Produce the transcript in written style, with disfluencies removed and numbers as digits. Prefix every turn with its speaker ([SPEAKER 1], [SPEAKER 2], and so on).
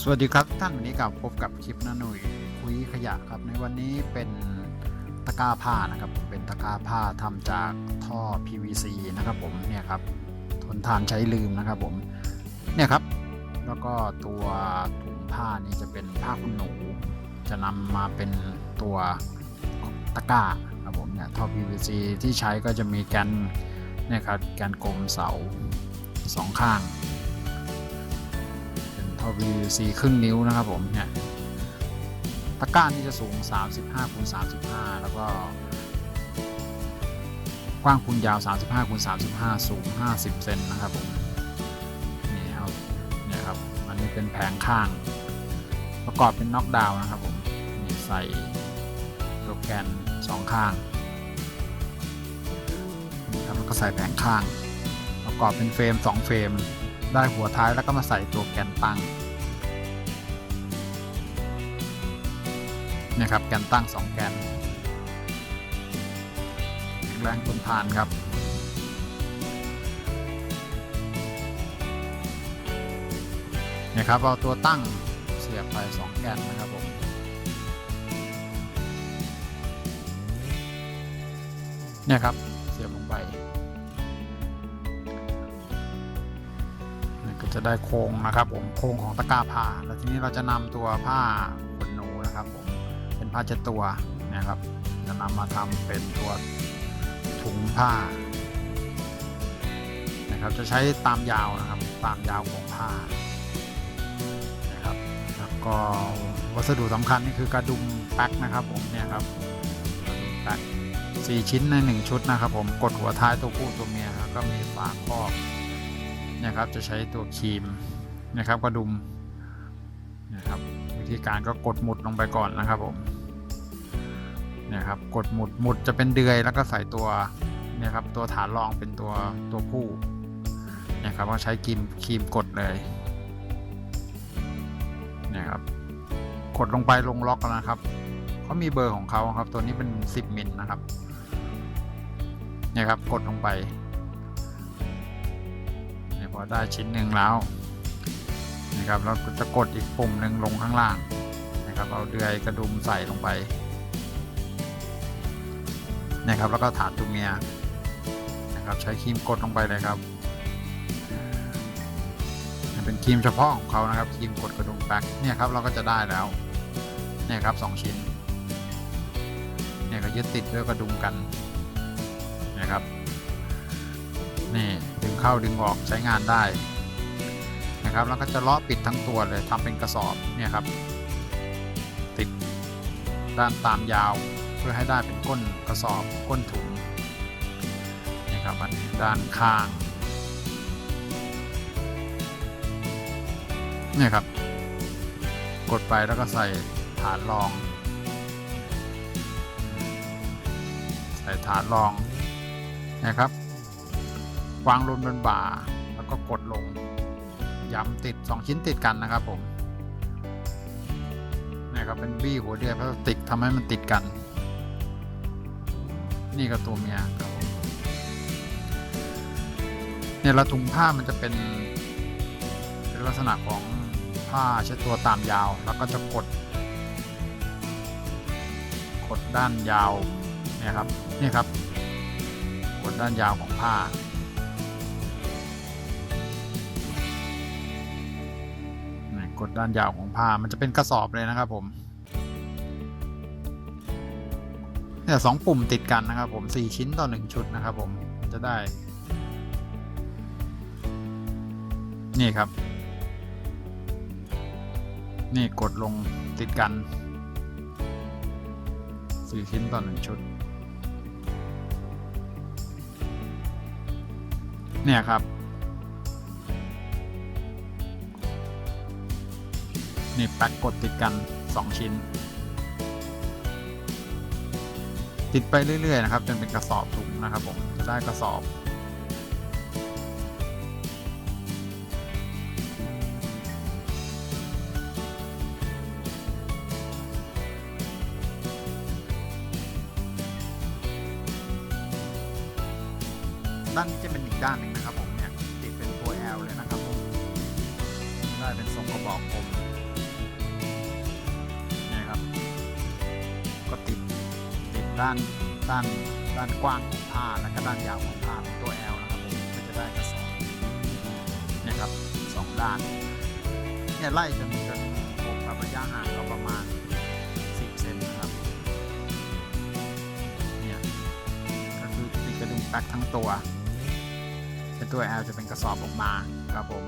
[SPEAKER 1] สวัสดีครับท่านวันนี้กับพบกับคลิปหนุ่ยคุยขยะครับในวันนี้เป็นตะกร้าผ้านะครับผมเป็นตะกร้าผ้าทำจากท่อ PVC นะครับผมเนี่ยครับทนทานใช้ลืมนะครับผมเนี่ยครับแล้วก็ตัวถุงผ้านี้จะเป็นผ้าขนหนูจะนำมาเป็นตัวตะกร้าครับผมเนี่ยท่อ PVC ที่ใช้ก็จะมีแกนเนี่ยครับแกนกลมเสาสองข้างท่อ PVC ครึ่งนิ้วนะครับผมเนี่ยตะกร้านี้จะสูง35 x 35แล้วก็กว้างคูณยาว35 x 35สูง50 เซนนะครับผมนี่ครับเนี่ยครับอันนี้เป็นแผงข้างประกอบเป็นน็อกดาวน์นะครับผมนี่ใส่ตัวแกน2ข้างนี่ครับแล้วก็ใส่แผงข้างประกอบเป็นเฟรม2เฟรมได้หัวท้ายแล้วก็มาใส่ตัวแกนตั้งนะครับแกนตั้ง2แกนแรงทนทานครับนะครับเอาตัวตั้งเสียบไป2แกนนะครับผมเนี่ยครับเสียบลงไปก็จะได้โครงนะครับผมโครงของตะกร้าผ้าแล้วทีนี้เราจะนำตัวผ้าขนหนูนะครับผมเป็นผ้าเช็ดตัวนะครับจะนำมาทำเป็นตัวถุงผ้านะครับจะใช้ตามยาวนะครับตามยาวของผ้านะครับแล้วก็วัสดุสำคัญนี่คือกระดุมแป๊กนะครับผมเนี่ยครับกระดุมแป๊ก4 ชิ้นใน1ชุดนะครับผมกดหัวท้ายตัวผู้ตัวเมียครับก็มีฝาครอบนะครับจะใช้ตัวครีมนะครับกระดุมนะครับวิธีการก็กดหมุดลงไปก่อนนะครับผมนะครับกดหมุดจะเป็นเดือยแล้วก็ใส่ตัวเนี่ยครับตัวฐานรองเป็นตัวผู้นะครับก็ใช้ครีมกดเลยนะครับกดลงไปลงล็อกแล้วนะครับเขามีเบอร์ของเขาครับตัวนี้เป็น10 มิลนะครับเนี่ยครับกดลงไปพอได้ชิ้นหนึ่งแล้วนะครับเราจะกดอีกปุ่มหนึ่งลงข้างล่างนะครับเอาเดือยกระดุมใส่ลงไปนะครับแล้วก็ฐานตัวเมียนะครับใช้ครีมกดลงไปเลยครับเป็นครีมเฉพาะของเขานะครับครีมกดกระดุมแป๊กเนี่ยครับเราก็จะได้แล้วเนี่ยครับ2 ชิ้นเนี่ยก็ยึดติดด้วยกระดุมกันนะครับนี่ดึงเข้าดึงออกใช้งานได้นะครับแล้วก็จะเลาะปิดทั้งตัวเลยทำเป็นกระสอบเนี่ยครับติดด้านตามยาวเพื่อให้ได้เป็นก้นกระสอบก้นถุงนะครับอันนี้ด้านข้างเนี่ยครับกดไปแล้วก็ใส่ฐานรองใส่ฐานรองนะครับวางลงบนบ่าแล้วก็กดลงย้ำติด2 ชิ้นติดกันนะครับผมนี่ครับเป็นบี้หัวเดือยพลาสติกทำให้มันติดกันนี่ก็ตัวเมียครับเนี่ยละถุงผ้ามันจะเป็นลักษณะของผ้าเช็ดตัวตามยาวแล้วก็จะกดด้านยาวเนี่ยครับนี่ครับกดด้านยาวของผ้ากดด้านยาวของผ้ามันจะเป็นกระสอบเลยนะครับผมเนี่ย2 ปุ่มติดกันนะครับผม4 ชิ้นต่อ1ชุดนะครับผมจะได้นี่ครับนี่กดลงติดกัน4 ชิ้นต่อ1ชุดเนี่ยครับนี่แป๊กกดติดกัน2 ชิ้นติดไปเรื่อยๆนะครับจนเป็นกระสอบถุงนะครับผมจะได้กระสอบด้านนี้จะเป็นอีกด้านหนึ่งนะครับผมเนี่ยติดเป็นตัว L เลยนะครับผมได้เป็นทรงกระบอกกลม ด้านด้านกว้างของผ้าและก็ด้านยาวของผ้าเป็นตัว L นะครับผมก็จะได้กระสอบเนี่ยครับ2ด้านเนี่ยไล่จนกับระยะห่างก็ประมาณ10 เซนนะครับเนี่ยก็คือติดกระดุมแป๊กทั้งตัวเป็นตัว L จะเป็นกระสอบออกมาครับผม